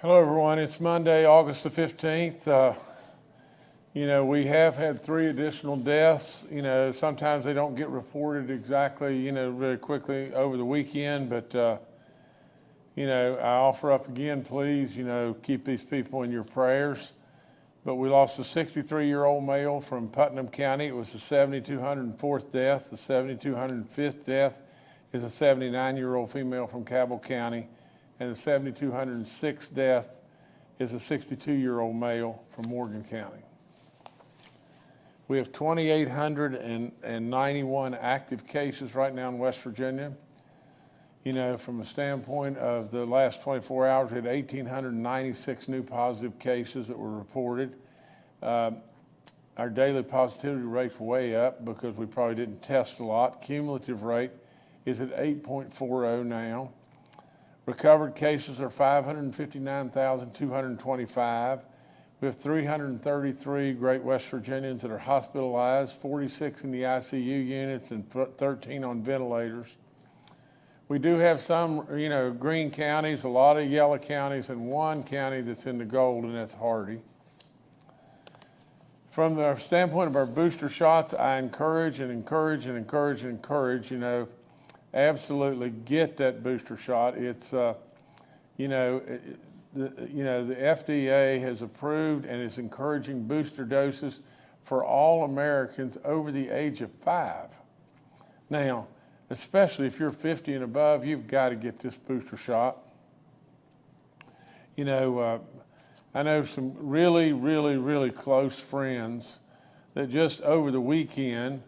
Hello, everyone. It's Monday, August the 15th. We have had 3 additional deaths. Sometimes they don't get reported exactly, very quickly over the weekend, but, I offer up again, please, keep these people in your prayers. But we lost a 63-year-old male from Putnam County. It was the 7,204th death. The 7,205th death is a 79-year-old female from Cabell County. And the 7,206th death is a 62-year-old male from Morgan County. We have 2,891 active cases right now in West Virginia. From a standpoint of the last 24 hours, we had 1,896 new positive cases that were reported. Our daily positivity rate's way up because we probably didn't test a lot. Cumulative rate is at 8.40 now. Recovered cases are 559,225. We have 333 Great West Virginians that are hospitalized, 46 in the ICU units and 13 on ventilators. We do have some, green counties, a lot of yellow counties, and 1 county that's in the gold, and that's Hardy. From the standpoint of our booster shots, I encourage, absolutely get that booster shot. It's, the FDA has approved and is encouraging booster doses for all Americans over the age of 5. Now, especially if you're 50 and above, you've got to get this booster shot. I know some really close friends that just over the weekend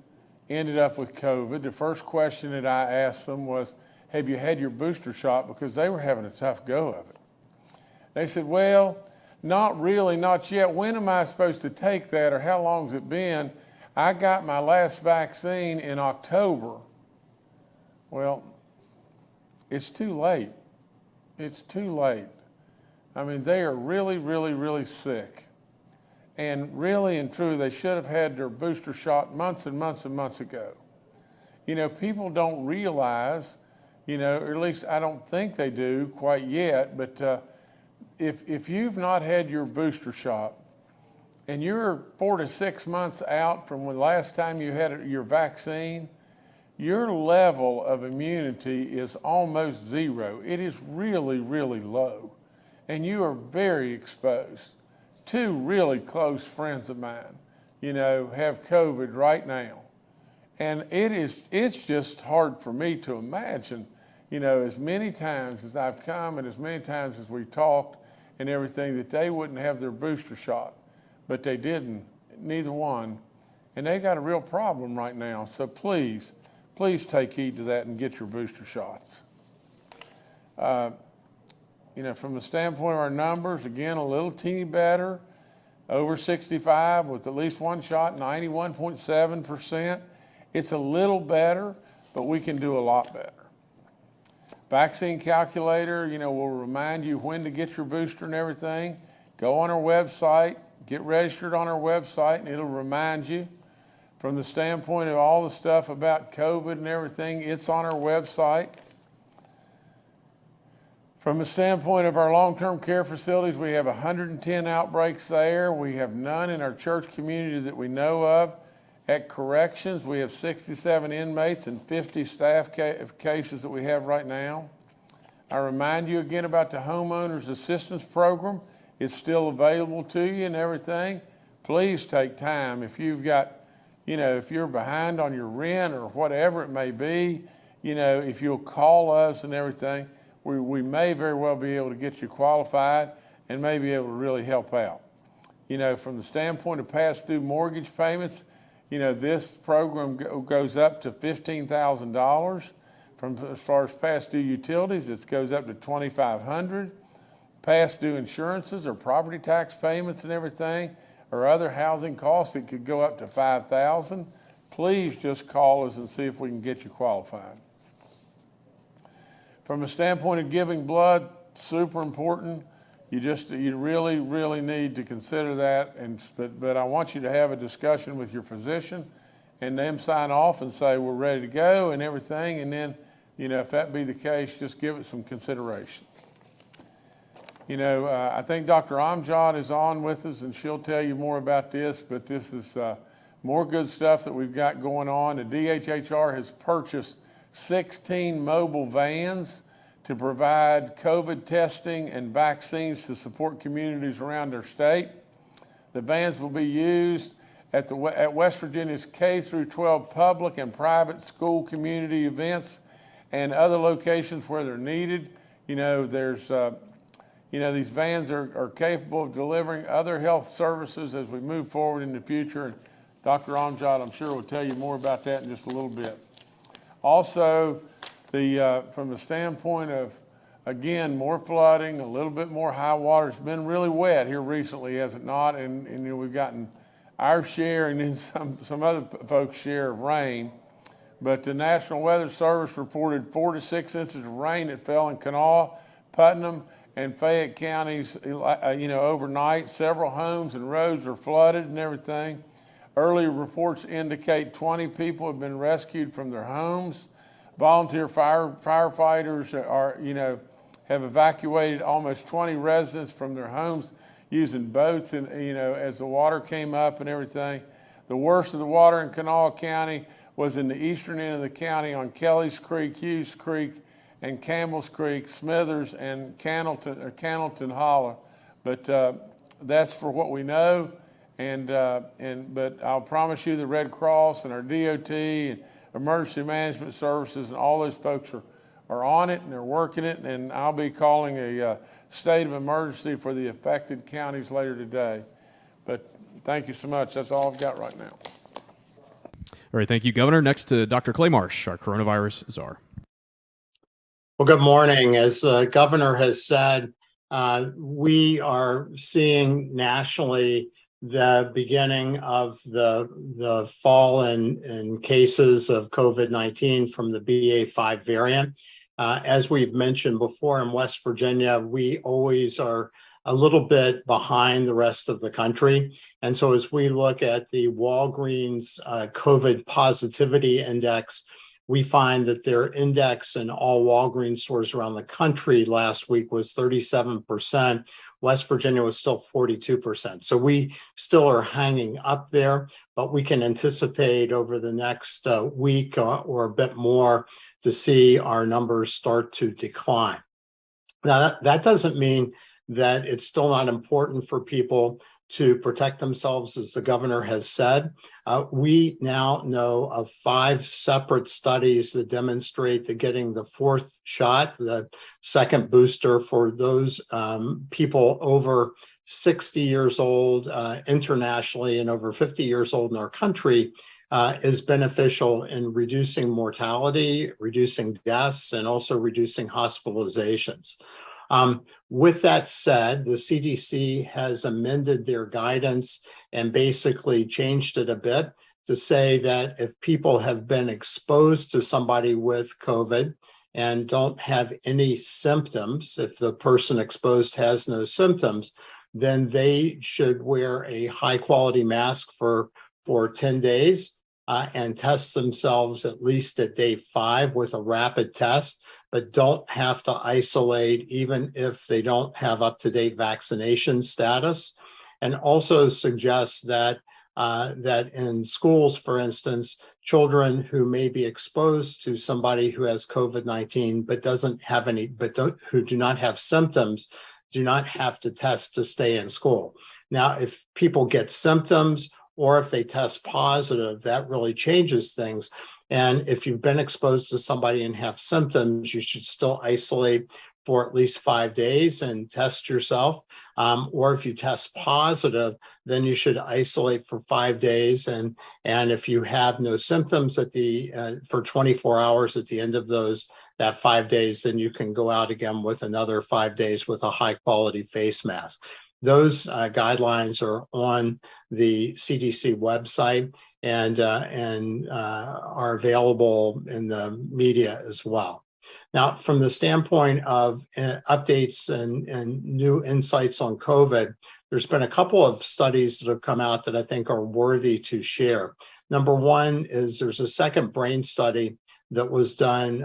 ended up with COVID. The first question that I asked them was, have you had your booster shot? Because they were having a tough go of it. They said, well, not really, not yet. When am I supposed to take that, or how long's it been? I got my last vaccine in October. Well, it's too late. It's too late. I mean, they are really sick. And really and truly, they should have had their booster shot months and months ago. People don't realize, or at least I don't think they do quite yet, but if you've not had your booster shot and you're 4 to 6 months out from when last time you had your vaccine, your level of immunity is almost 0. It is really low, and you are very exposed. 2 really close friends of mine, have COVID right now. And it's just hard for me to imagine, as many times as I've come and as many times as we talked and everything, that they wouldn't have their booster shot, but they didn't, neither one. And they got a real problem right now. So please take heed to that and get your booster shots. From the standpoint of our numbers, again, a little teeny better, over 65 with at least 1 shot, 91.7%. It's a little better, but we can do a lot better. Vaccine calculator, will remind you when to get your booster and everything. Go on our website, get registered on our website, and it'll remind you. From the standpoint of all the stuff about COVID and everything, it's on our website. From the standpoint of our long-term care facilities, we have 110 outbreaks there. We have none in our church community that we know of. At corrections, we have 67 inmates and 50 staff cases that we have right now. I remind you again about the homeowners assistance program. It's still available to you and everything. Please take time. If you've got, if you're behind on your rent or whatever it may be, if you'll call us and everything, we may very well be able to get you qualified and may be able to really help out. From the standpoint of past due mortgage payments, this program goes up to $15,000. As far as past due utilities, it goes up to $2,500. Past due insurances or property tax payments and everything, or other housing costs that could go up to $5,000. Please just call us and see if we can get you qualified. From a standpoint of giving blood, super important. You really need to consider that. But I want you to have a discussion with your physician and them sign off and say, we're ready to go and everything. And then, if that be the case, just give it some consideration. I think Dr. Amjad is on with us, and she'll tell you more about this, but this is more good stuff that we've got going on. The DHHR has purchased 16 mobile vans to provide COVID testing and vaccines to support communities around our state. The vans will be used at West Virginia's K through 12 public and private school community events and other locations where they're needed. These vans are capable of delivering other health services as we move forward in the future. And Dr. Amjad, I'm sure, will tell you more about that in just a little bit. Also, from the standpoint of, again, more flooding, a little bit more high water. It's been really wet here recently, has it not? And we've gotten our share and then some other folks' share of rain. But the National Weather Service reported 4 to 6 inches of rain that fell in Kanawha, Putnam, and Fayette counties, overnight. Several homes and roads are flooded and everything. Early reports indicate 20 people have been rescued from their homes. Volunteer firefighters have evacuated almost 20 residents from their homes using boats and, as the water came up and everything. The worst of the water in Kanawha County was in the eastern end of the county on Kelly's Creek, Hughes Creek, and Campbell's Creek, Smithers, and Cannleton Hollow. But that's for what we know. But I'll promise you the Red Cross and our DOT and Emergency Management Services and all those folks are on it and they're working it. And I'll be calling a state of emergency for the affected counties later today. But thank you so much. That's all I've got right now. All right, thank you, Governor. Next to Dr. Clay Marsh, our coronavirus czar. Well, good morning. As the governor has said, we are seeing nationally the beginning of the fall in cases of COVID-19 from the BA.5 variant. As we've mentioned before, in West Virginia, we always are a little bit behind the rest of the country. And so as we look at the Walgreens COVID positivity index, we find that their index in all Walgreens stores around the country last week was 37%. West Virginia was still 42%. So we still are hanging up there, but we can anticipate over the next week or a bit more to see our numbers start to decline. Now, that doesn't mean that it's still not important for people to protect themselves, as the governor has said. We now know of 5 separate studies that demonstrate that getting the 4th shot, the second booster for those people over 60 years old internationally and over 50 years old in our country is beneficial in reducing mortality, reducing deaths, and also reducing hospitalizations. With that said, the CDC has amended their guidance and basically changed it a bit to say that if people have been exposed to somebody with COVID and don't have any symptoms, if the person exposed has no symptoms, then they should wear a high quality mask for 10 days and test themselves at least at day 5 with a rapid test, but don't have to isolate even if they don't have up-to-date vaccination status. And also suggests that that in schools, for instance, children who may be exposed to somebody who has COVID-19 but doesn't have any, who do not have symptoms, do not have to test to stay in school. Now, if people get symptoms or if they test positive, that really changes things. And if you've been exposed to somebody and have symptoms, you should still isolate for at least 5 days and test yourself. Or if you test positive, then you should isolate for 5 days. And if you have no symptoms at for 24 hours at the end of that 5 days, then you can go out again with another 5 days with a high quality face mask. Those guidelines are on the CDC website and are available in the media as well. Now, from the standpoint of updates and new insights on COVID, there's been a couple of studies that have come out that I think are worthy to share. Number one is there's a second brain study that was done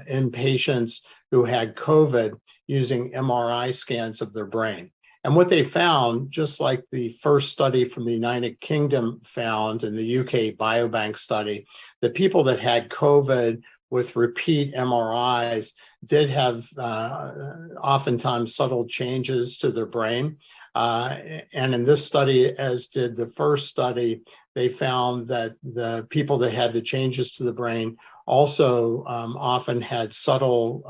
in patients who had COVID using MRI scans of their brain. And what they found, just like the first study from the United Kingdom found in the UK Biobank study, the people that had COVID with repeat MRIs did have oftentimes subtle changes to their brain. And in this study, as did the first study, they found that the people that had the changes to the brain also often had subtle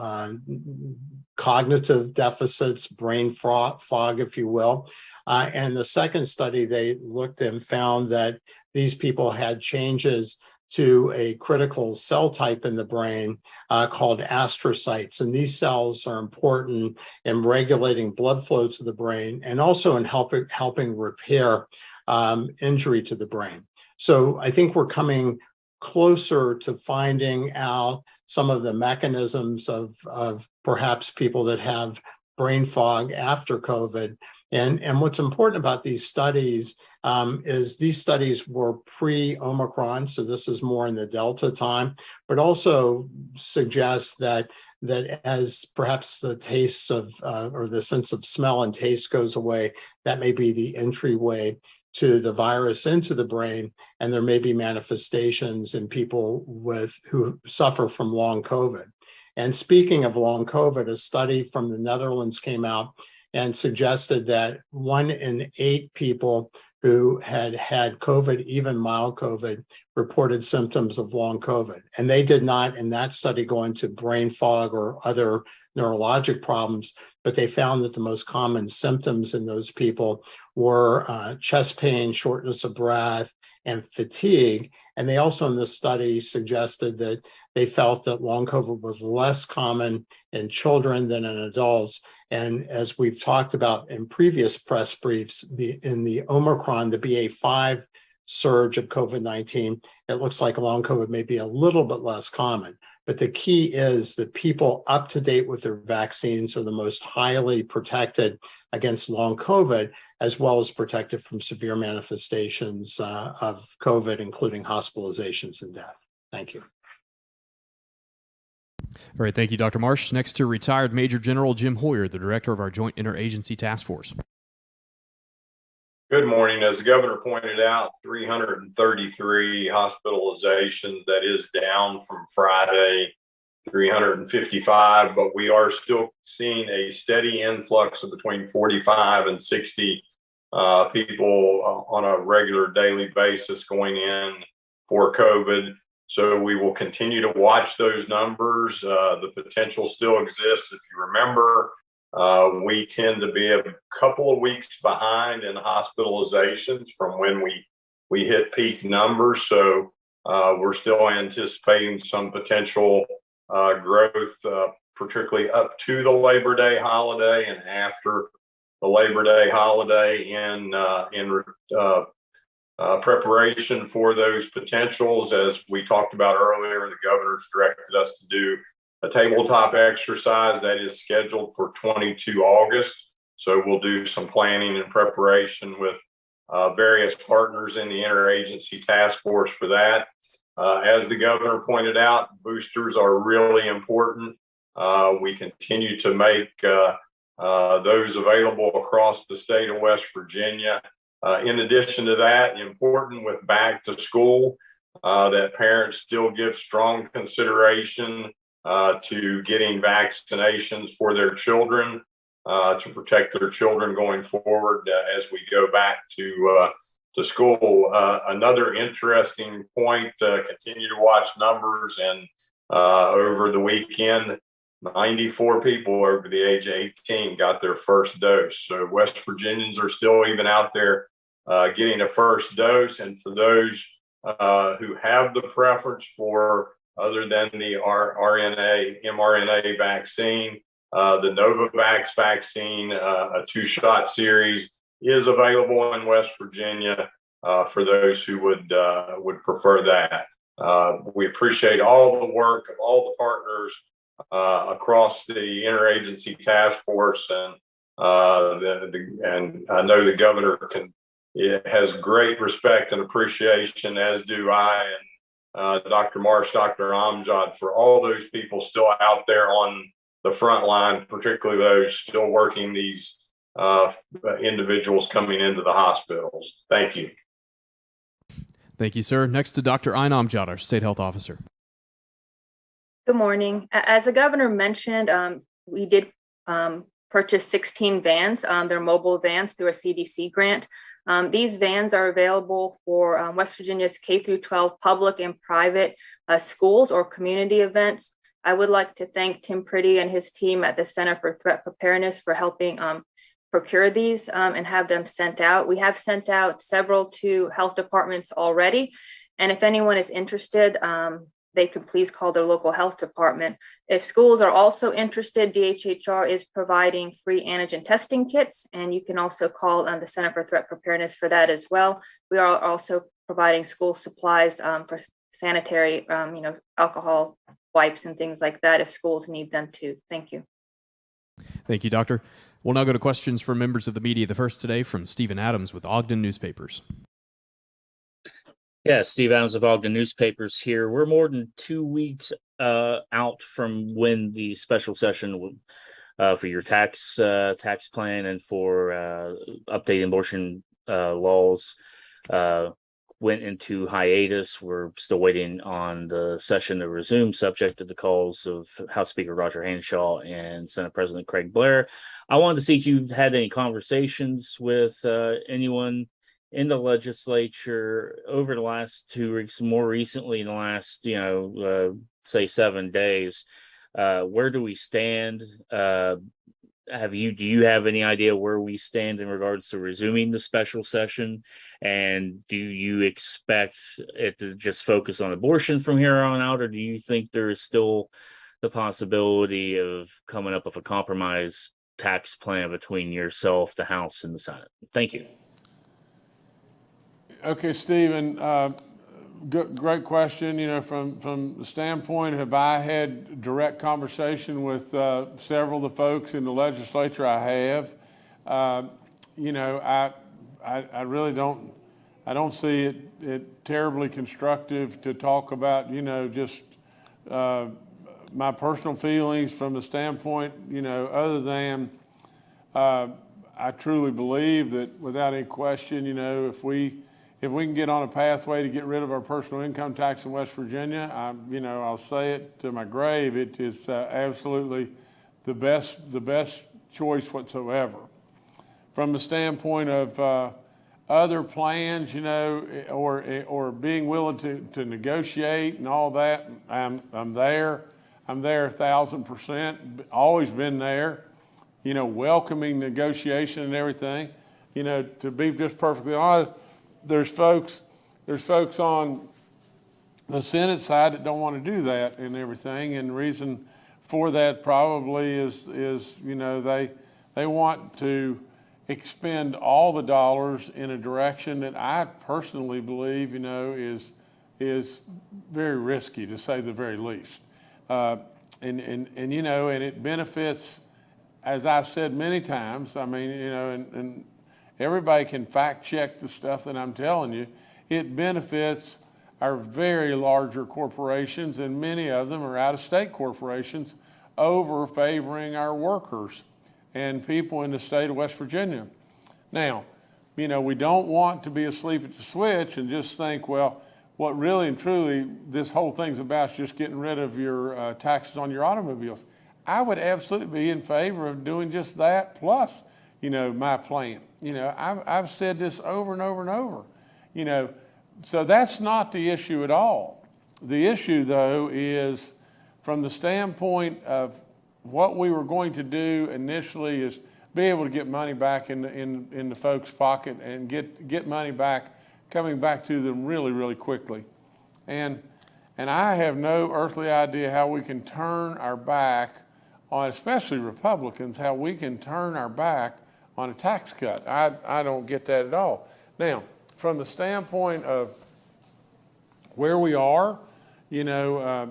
cognitive deficits, brain fog, if you will. And the second study, they looked and found that these people had changes to a critical cell type in the brain called astrocytes. And these cells are important in regulating blood flow to the brain and also in helping repair injury to the brain. So I think we're coming closer to finding out some of the mechanisms of perhaps people that have brain fog after COVID. And what's important about these studies is these studies were pre-Omicron, so this is more in the Delta time, but also suggests that as perhaps the tastes of or the sense of smell and taste goes away, that may be the entryway to the virus into the brain, and there may be manifestations in people who suffer from long COVID. And speaking of long COVID, a study from the Netherlands came out and suggested that 1 in 8 people who had COVID, even mild COVID, reported symptoms of long COVID. And they did not, in that study, go into brain fog or other neurologic problems, but they found that the most common symptoms in those people were chest pain, shortness of breath, and fatigue. And they also in this study suggested that they felt that long COVID was less common in children than in adults. And as we've talked about in previous press briefs, in the Omicron, the BA.5 surge of COVID-19, it looks like long COVID may be a little bit less common. But the key is that people up to date with their vaccines are the most highly protected against long COVID, as well as protected from severe manifestations of COVID, including hospitalizations and death. Thank you. All right, thank you, Dr. Marsh. Next to retired Major General Jim Hoyer, the director of our Joint Interagency Task Force. Good morning. As the governor pointed out, 333 hospitalizations. That is down from Friday, 355, but we are still seeing a steady influx of between 45 and 60 people on a regular daily basis going in for COVID. So we will continue to watch those numbers. The potential still exists. If you remember, we tend to be a couple of weeks behind in hospitalizations from when we hit peak numbers. So we're still anticipating some potential growth, particularly up to the Labor Day holiday and after the Labor Day holiday in preparation for those potentials. As we talked about earlier, the governor's directed us to do a tabletop exercise that is scheduled for 22 August. So we'll do some planning and preparation with various partners in the interagency task force for that. As the governor pointed out, boosters are really important. We continue to make those available across the state of West Virginia. In addition to that, important with back to school, that parents still give strong consideration to getting vaccinations for their children to protect their children going forward as we go back to school. Another interesting point, continue to watch numbers, and over the weekend, 94 people over the age of 18 got their first dose. So West Virginians are still even out there getting a first dose. And for those who have the preference for other than the mRNA vaccine, the Novavax vaccine, a 2-shot series, is available in West Virginia for those who would prefer that. We appreciate all the work of all the partners across the interagency task force, and I know the governor has great respect and appreciation, as do I, and Dr. Marsh, Dr. Amjad, for all those people still out there on the front line, particularly those still working these individuals coming into the hospitals. Thank you. Thank you, sir. Next to Dr. Einam Jadar, State Health Officer. Good morning. As the governor mentioned, we did purchase 16 vans. They're mobile vans through a CDC grant. These vans are available for West Virginia's K through 12 public and private schools or community events. I would like to thank Tim Pretty and his team at the Center for Threat Preparedness for helping procure these and have them sent out. We have sent out several to health departments already. And if anyone is interested, they could please call their local health department. If schools are also interested, DHHR is providing free antigen testing kits, and you can also call the Center for Threat Preparedness for that as well. We are also providing school supplies for sanitary, alcohol wipes and things like that if schools need them too. Thank you. Thank you, Doctor. We'll now go to questions from members of the media. The first today from Stephen Adams with Ogden Newspapers. Yeah, Steve Adams of Ogden Newspapers here. We're more than 2 weeks out from when the special session for your tax plan and for updating abortion laws went into hiatus. We're still waiting on the session to resume, subject to the calls of House Speaker Roger Hanshaw and Senate President Craig Blair. I wanted to see if you've had any conversations with anyone in the legislature over the last 2 weeks, more recently in the last, say 7 days. Where do we stand? Do you have any idea where we stand in regards to resuming the special session? And do you expect it to just focus on abortion from here on out, or do you think there is still the possibility of coming up with a compromise tax plan between yourself, the House, and the Senate? Thank you. Okay, Stephen, great question. From the standpoint, have I had direct conversation with several of the folks in the legislature? I have. I really don't. I don't see it terribly constructive to talk about, just my personal feelings from the standpoint, other than I truly believe that without any question, if we can get on a pathway to get rid of our personal income tax in West Virginia, I'll say it to my grave. It is absolutely the best choice whatsoever. From the standpoint of other plans, or being willing to negotiate and all that, I'm there. I'm there 1,000%. Always been there. Welcoming negotiation and everything. To be just perfectly honest, there's folks on the Senate side that don't want to do that and everything, and the reason for that probably is they want to expend all the dollars in a direction that I personally believe is very risky, to say the very least, and it benefits, as I said many times. And everybody can fact check the stuff that I'm telling you. It benefits our very larger corporations, and many of them are out-of-state corporations, over favoring our workers and people in the state of West Virginia. Now, we don't want to be asleep at the switch and just think, well, what really and truly this whole thing's about is just getting rid of your taxes on your automobiles. I would absolutely be in favor of doing just that, plus, my plan. I've said this over and over and over, so that's not the issue at all. The issue, though, is from the standpoint of what we were going to do initially is be able to get money back in the folks' pocket and get money back, coming back to them really, really quickly. And I have no earthly idea how we can turn our back on, especially Republicans, how we can turn our back on a tax cut. I don't get that at all. Now, from the standpoint of where we are, I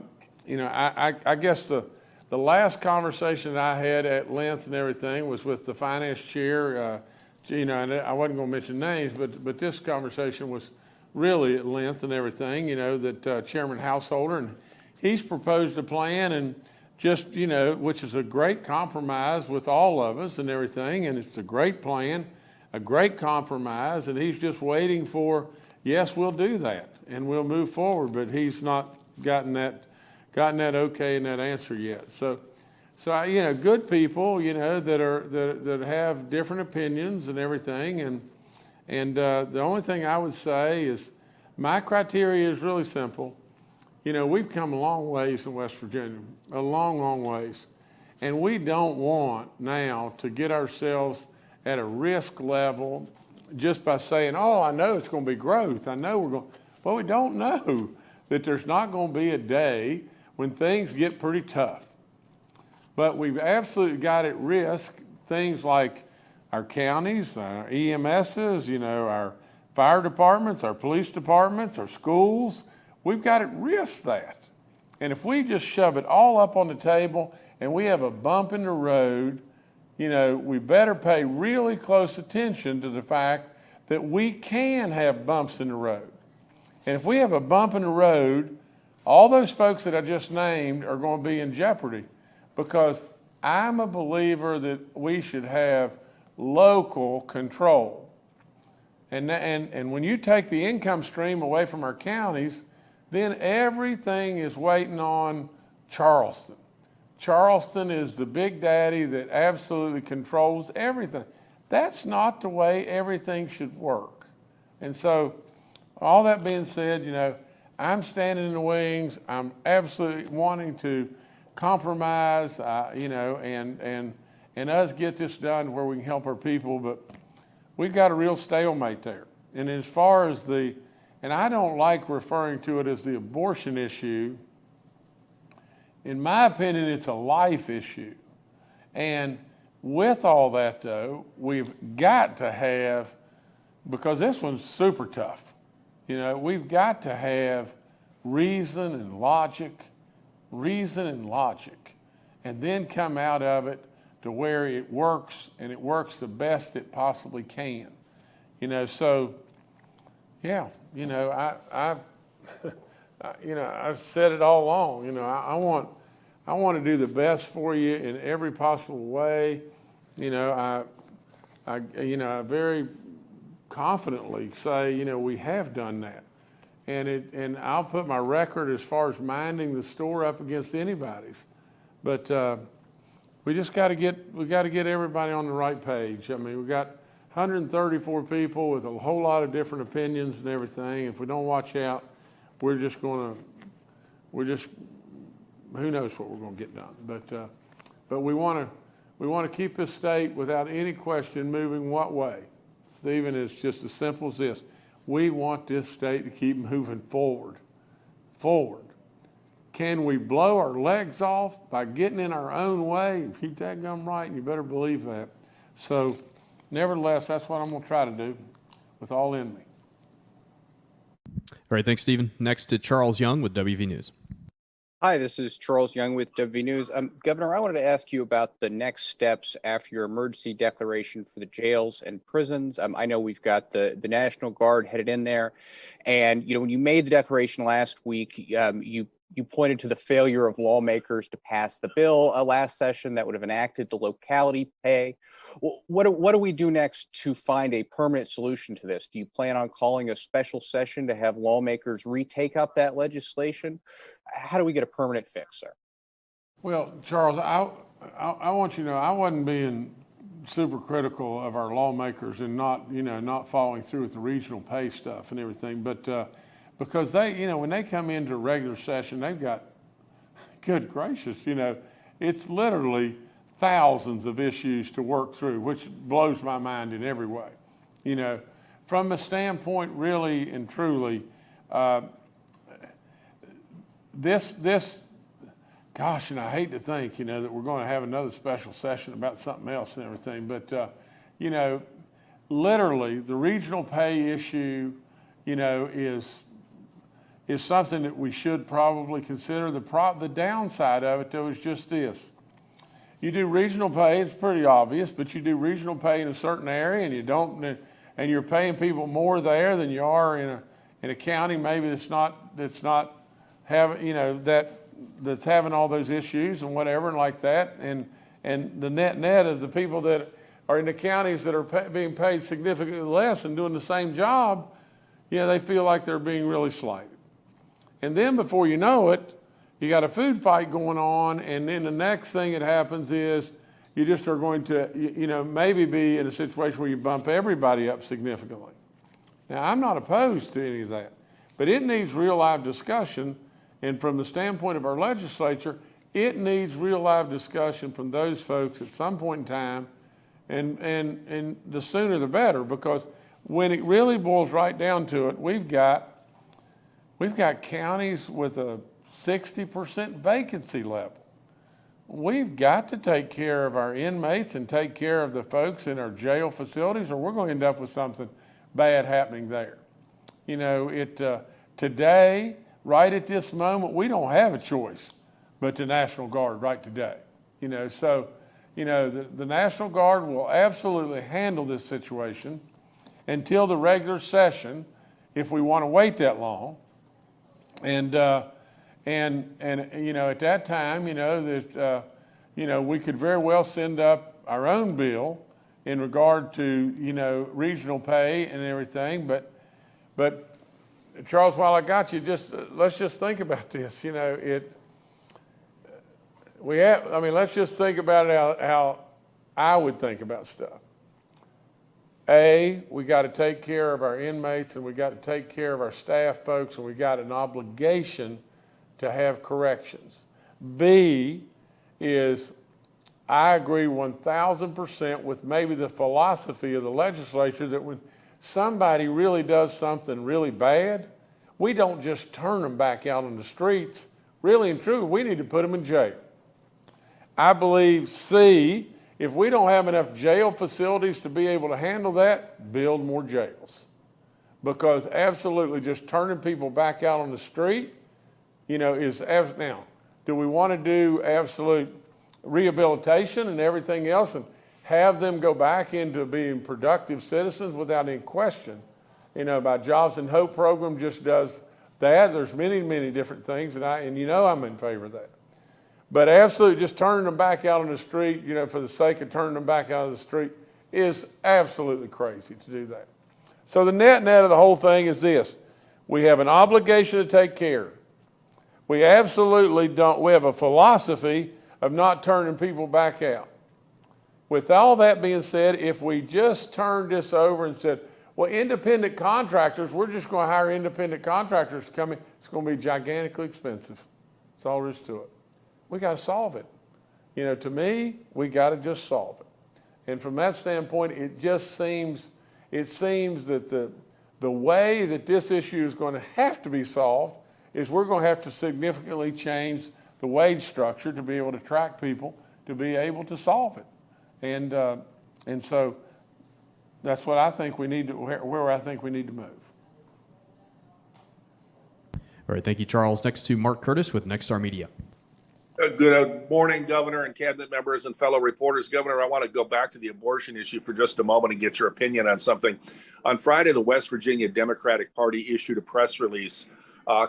guess the last conversation that I had at length and everything was with the finance chair. And I wasn't going to mention names, but this conversation was really at length and everything. That Chairman Householder, and he's proposed a plan, and just, you know, which is a great compromise with all of us and everything, and it's a great plan, a great compromise, and he's just waiting for, yes, we'll do that, and we'll move forward, but he's not gotten that okay and that answer yet. So you know, good people, you know, that have different opinions and everything, and the only thing I would say is my criteria is really simple. You know, we've come a long ways in West Virginia, a long, long ways. And we don't want now to get ourselves at a risk level just by saying, oh, I know it's going to be growth. I know we're going, well, we don't know that there's not going to be a day when things get pretty tough. But we've absolutely got at risk things like our counties, our EMSs, you know, our fire departments, our police departments, our schools. We've got at risk that. And if we just shove it all up on the table and we have a bump in the road, you know, we better pay really close attention to the fact that we can have bumps in the road. And if we have a bump in the road, all those folks that I just named are going to be in jeopardy, because I'm a believer that we should have local control. And when you take the income stream away from our counties, then everything is waiting on Charleston. Charleston is the big daddy that absolutely controls everything. That's not the way everything should work. And so, all that being said, you know, I'm standing in the wings. I'm absolutely wanting to compromise, you know, and us get this done where we can help our people. But we've got a real stalemate there. And as far as and I don't like referring to it as the abortion issue. In my opinion, it's a life issue. And with all that, though, we've got to have, because this one's super tough, you know, we've got to have reason and logic, and then come out of it to where it works, and it works the best it possibly can. You know, so, yeah, you know, you know, I've said it all along. You know, I want to do the best for you in every possible way. You know, I very confidently say, you know, we have done that, and I'll put my record as far as minding the store up against anybody's. But we just got to get everybody on the right page. I mean, we got 134 people with a whole lot of different opinions and everything. If we don't watch out, who knows what we're going to get done. But we want to keep this state without any question moving what way. Stephen, it's just as simple as this. We want this state to keep moving forward. Can we blow our legs off by getting in our own way? If you daggum right, and you better believe that. So, nevertheless, that's what I'm going to try to do with all in me. All right, thanks, Stephen. Next to Charles Young with WV News. Hi, this is Charles Young with WV News. Governor, I wanted to ask you about the next steps after your emergency declaration for the jails and prisons. I know we've got the National Guard headed in there, and you know, when you made the declaration last week, you pointed to the failure of lawmakers to pass the bill last session that would have enacted the locality pay. What do we do next to find a permanent solution to this? Do you plan on calling a special session to have lawmakers retake up that legislation? How do we get a permanent fix, sir? Well, Charles, I want you to know I wasn't being super critical of our lawmakers and not following through with the regional pay stuff and everything, but because they, you know, when they come into regular session, they've got, good gracious, you know, it's literally thousands of issues to work through, which blows my mind in every way. You know, from a standpoint, really and truly, gosh, and I hate to think, you know, that we're going to have another special session about something else and everything, but, you know, literally the regional pay issue, you know, is something that we should probably consider. The downside of it, though, is just this. You do regional pay, it's pretty obvious, but you do regional pay in a certain area and you're paying people more there than you are in a county maybe that's not having, you know, that that's having all those issues and whatever and like that. And the net is the people that are in the counties that are being paid significantly less and doing the same job, they feel like they're being really slighted. And then before you know it, you got a food fight going on, and then the next thing that happens is you just are going to, maybe be in a situation where you bump everybody up significantly. Now, I'm not opposed to any of that, but it needs real live discussion. And from the standpoint of our legislature, it needs real live discussion from those folks at some point in time, and the sooner the better, because when it really boils right down to it, we've got counties with a 60% vacancy level. We've got to take care of our inmates and take care of the folks in our jail facilities, or we're going to end up with something bad happening there. Today, right at this moment, we don't have a choice but the National Guard right today. The National Guard will absolutely handle this situation until the regular session, if we want to wait that long. And at that time, we could very well send up our own bill in regard to, regional pay and everything. But Charles, while I got you, let's just think about this. Let's just think about it how I would think about stuff. We got to take care of our inmates, and we got to take care of our staff folks, and we got an obligation to have corrections. B is, I agree 1,000% with maybe the philosophy of the legislature that when somebody really does something really bad, we don't just turn them back out on the streets. Really and truly, we need to put them in jail. I believe C, if we don't have enough jail facilities to be able to handle that, build more jails. Because absolutely just turning people back out on the street, is now. Do we want to do absolute rehabilitation and everything else and have them go back into being productive citizens without any question? My Jobs and Hope program just does that. There's many, many different things, and I'm in favor of that. But absolutely just turning them back out on the street, for the sake of turning them back out of the street is absolutely crazy to do that. So the net of the whole thing is this. We have an obligation to take care. We absolutely don't. We have a philosophy of not turning people back out. With all that being said, if we just turned this over and said, well, independent contractors, we're just going to hire independent contractors to come in, it's going to be gigantically expensive. That's all there is to it. We got to solve it. To me, we got to just solve it. And from that standpoint, it seems that the way that this issue is going to have to be solved is we're going to have to significantly change the wage structure to be able to track people to be able to solve it. And so that's what I think we need to, where I think we need to move. All right, thank you, Charles. Next to Mark Curtis with Nexstar Media. Good morning, Governor and cabinet members and fellow reporters. Governor, I want to go back to the abortion issue for just a moment and get your opinion on something. On Friday, the West Virginia Democratic Party issued a press release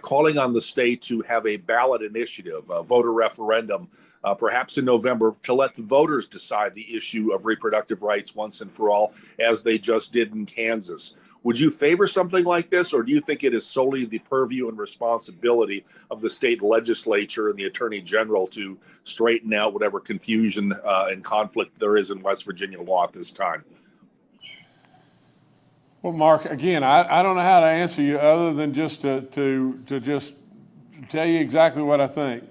calling on the state to have a ballot initiative, a voter referendum, perhaps in November, to let the voters decide the issue of reproductive rights once and for all, as they just did in Kansas. Would you favor something like this, or do you think it is solely the purview and responsibility of the state legislature and the attorney general to straighten out whatever confusion and conflict there is in West Virginia law at this time? Well, Mark, again, I don't know how to answer you other than just to just tell you exactly what I think.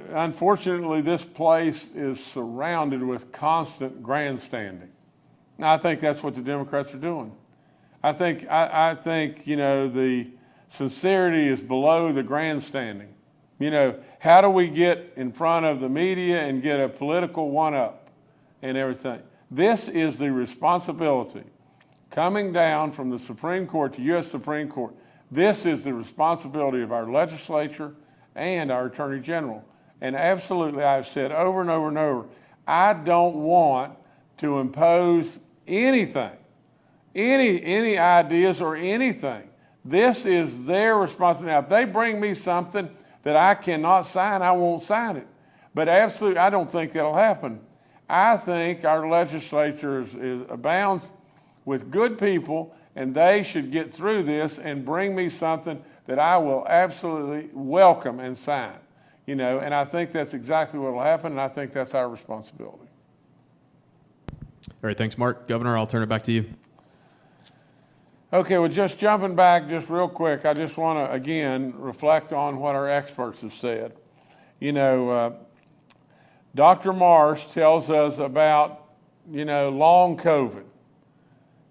Unfortunately, this place is surrounded with constant grandstanding. Now, I think that's what the Democrats are doing. I think the sincerity is below the grandstanding. How do we get in front of the media and get a political one-up and everything? This is the responsibility coming down from the Supreme Court to U.S. Supreme Court. This is the responsibility of our legislature and our attorney general. And absolutely, I've said over and over and over, I don't want to impose anything, any ideas or anything. This is their responsibility. Now, if they bring me something that I cannot sign, I won't sign it. But absolutely, I don't think that'll happen. I think our legislature abounds with good people, and they should get through this and bring me something that I will absolutely welcome and sign. And I think that's exactly what will happen, and I think that's our responsibility. All right, thanks, Mark. Governor, I'll turn it back to you. Okay, well, just jumping back just real quick, I just want to, again, reflect on what our experts have said. Dr. Marsh tells us about, long COVID.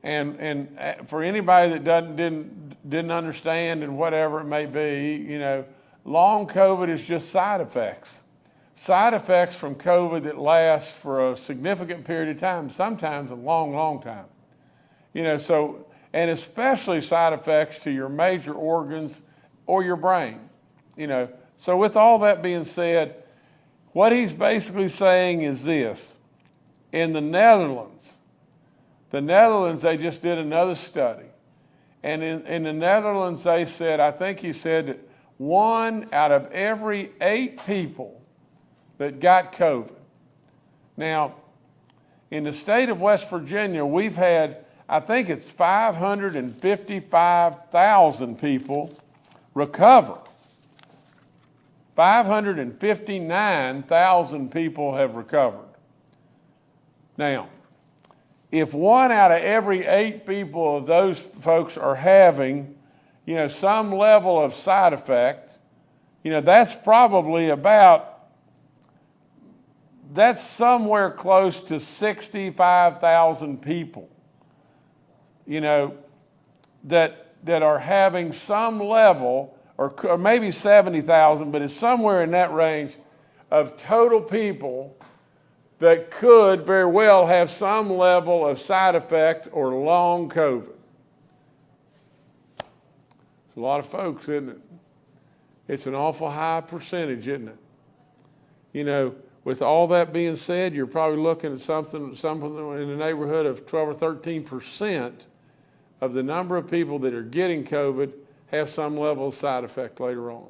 And for anybody that didn't understand and whatever it may be, long COVID is just side effects. Side effects from COVID that last for a significant period of time, sometimes a long, long time. And especially side effects to your major organs or your brain. So with all that being said, what he's basically saying is this. In the Netherlands, they just did another study. And in the Netherlands, they said, I think he said that 1 out of every 8 people that got COVID. Now, in the state of West Virginia, we've had, I think it's 555,000 people recover. 559,000 people have recovered. Now, if 1 out of every 8 people of those folks are having, some level of side effect, that's probably that's somewhere close to 65,000 people, that are having some level, or maybe 70,000, but it's somewhere in that range of total people that could very well have some level of side effect or long COVID. It's a lot of folks, isn't it? It's an awful high percentage, isn't it? With all that being said, you're probably looking at something in the neighborhood of 12 or 13% of the number of people that are getting COVID have some level of side effect later on.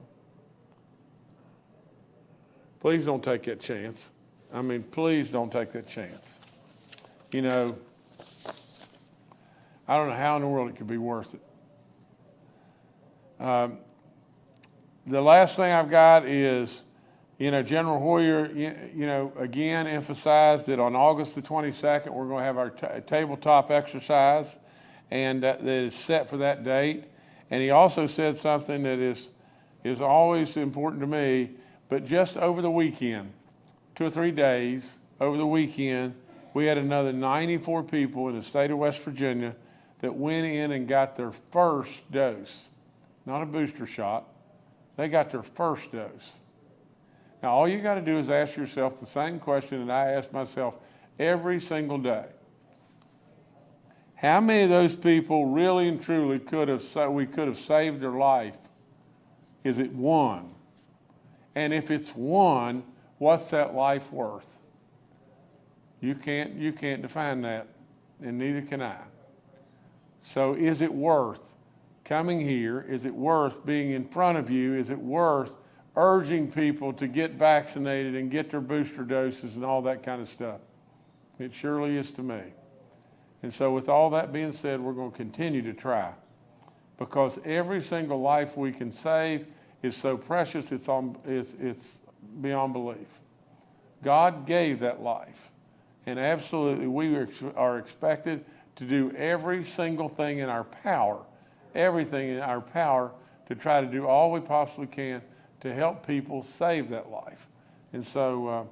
Please don't take that chance. Please don't take that chance. I don't know how in the world it could be worth it. The last thing I've got is, General Hoyer, again emphasized that on August the 22nd, we're going to have our tabletop exercise, and that is set for that date. And he also said something that is always important to me, but just over the weekend, 2 or 3 days over the weekend, we had another 94 people in the state of West Virginia that went in and got their first dose, not a booster shot. They got their first dose. Now, all you got to do is ask yourself the same question that I ask myself every single day. How many of those people really and truly we could have saved their life? Is it 1? And if it's 1, what's that life worth? You can't define that, and neither can I. So is it worth coming here? Is it worth being in front of you? Is it worth urging people to get vaccinated and get their booster doses and all that kind of stuff? It surely is to me. And so with all that being said, we're going to continue to try, because every single life we can save is so precious, it's beyond belief. God gave that life, and absolutely we are expected to do every single thing in our power, everything in our power to try to do all we possibly can to help people save that life. And so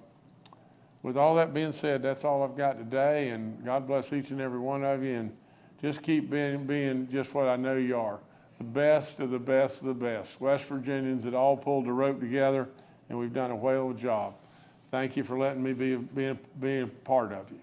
with all that being said, that's all I've got today, and God bless each and every one of you, and just keep being just what I know you are, the best of the best of the best. West Virginians that all pulled the rope together, and we've done a whale of a job. Thank you for letting me be a part of you.